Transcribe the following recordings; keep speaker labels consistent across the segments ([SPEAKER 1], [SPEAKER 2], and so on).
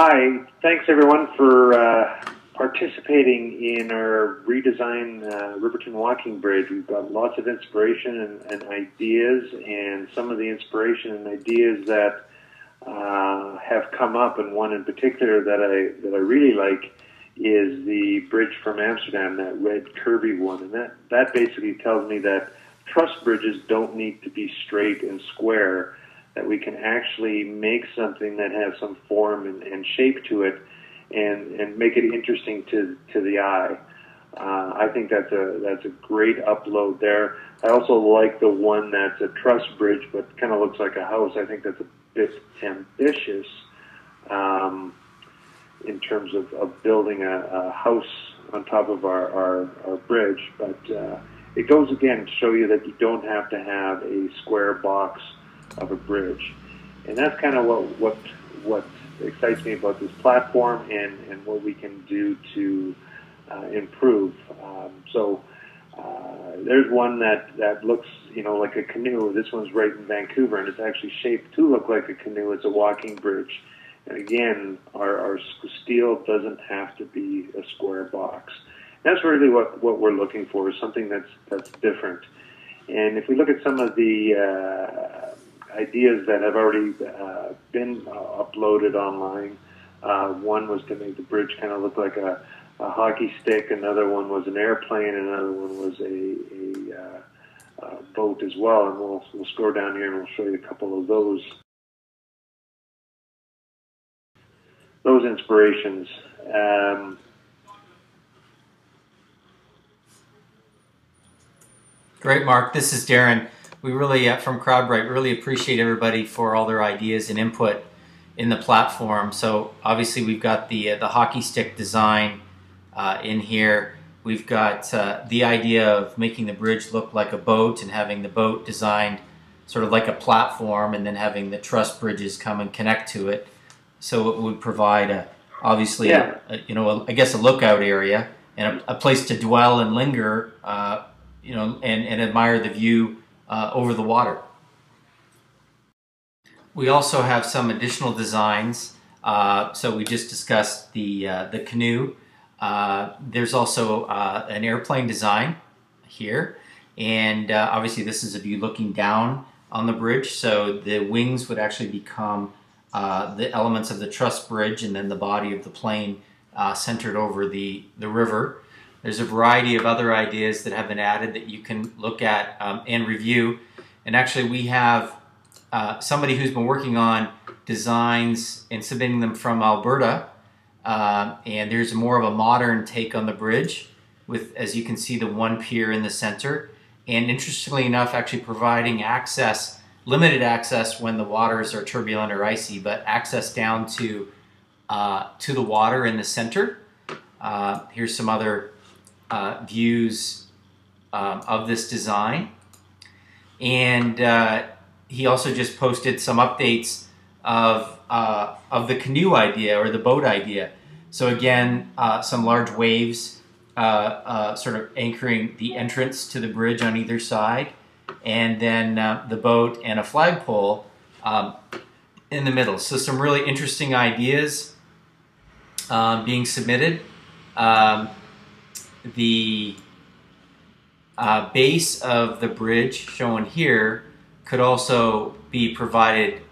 [SPEAKER 1] Hi, thanks everyone for participating in our redesign Riverton Walking Bridge. We've got lots of inspiration and ideas, and some of the inspiration and ideas that have come up, and one in particular that I really like is the bridge from Amsterdam, that red curvy one, and that basically tells me that truss bridges don't need to be straight and square, that we can actually make something that has some form and shape to it and make it interesting to the eye. I think that's a great upload there. I also like the one that's a truss bridge but kind of looks like a house. I think that's a bit ambitious in terms of building a house on top of our bridge, but it goes again to show you that you don't have to have a square box of a bridge. And that's kind of what excites me about this platform and what we can do to improve. There's one that looks, like a canoe. This one's right in Vancouver, and it's actually shaped to look like a canoe. It's a walking bridge. And again, our steel doesn't have to be a square box. That's really what we're looking for, is something that's different. And if we look at some of the ideas that have already been uploaded online, one was to make the bridge kind of look like a hockey stick, another one was an airplane, and another one was a boat as well. And we'll scroll down here and we'll show you a couple of those inspirations.
[SPEAKER 2] Great, Mark. This is Darin. We really, from Crowdbrite, really appreciate everybody for all their ideas and input in the platform. So obviously we've got the hockey stick design in here. We've got the idea of making the bridge look like a boat and having the boat designed sort of like a platform, and then having the truss bridges come and connect to it. So it would provide obviously, I guess a lookout area and a place to dwell and linger, and admire the view over the water. We also have some additional designs. So we just discussed the canoe. There's also an airplane design here, and obviously this is a view looking down on the bridge. So the wings would actually become the elements of the truss bridge, and then the body of the plane centered over the river. There's a variety of other ideas that have been added that you can look at and review. And actually we have somebody who's been working on designs and submitting them from Alberta. And there's more of a modern take on the bridge with, as you can see, the one pier in the center. And interestingly enough, actually providing access, limited access when the waters are turbulent or icy, but access down to the water in the center. Here's some other views of this design, and he also just posted some updates of the canoe idea or the boat idea. So again, some large waves sort of anchoring the entrance to the bridge on either side, and then the boat and a flagpole in the middle. So some really interesting ideas being submitted. The base of the bridge shown here could also be provided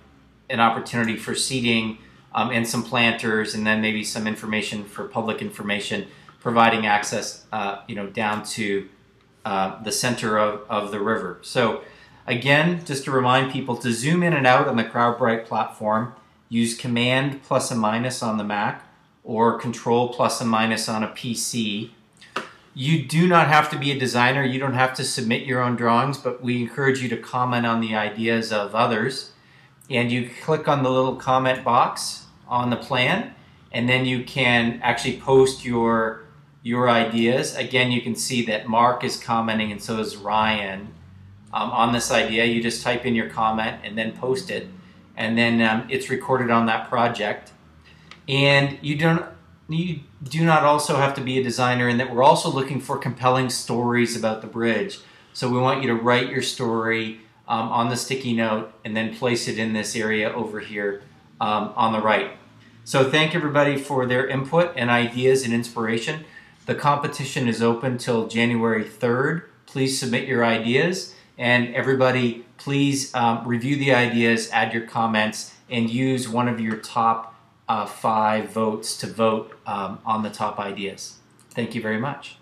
[SPEAKER 2] an opportunity for seating and some planters, and then maybe some information for public information, providing access down to the center of the river. So again, just to remind people to zoom in and out on the Crowdbrite platform, use Command plus and minus on the Mac or Control plus and minus on a PC. You do not have to be a designer. You don't have to submit your own drawings, but we encourage you to comment on the ideas of others. And you click on the little comment box on the plan, and then you can actually post your ideas. Again, you can see that Mark is commenting, and so is Ryan on this idea. You just type in your comment and then post it, and then it's recorded on that project. And you do not also have to be a designer, in that we're also looking for compelling stories about the bridge. So we want you to write your story on the sticky note and then place it in this area over here on the right. So thank everybody for their input and ideas and inspiration. The competition is open till January 3rd. Please submit your ideas, and everybody please review the ideas, add your comments, and use one of your top 5 votes to vote on the top ideas. Thank you very much.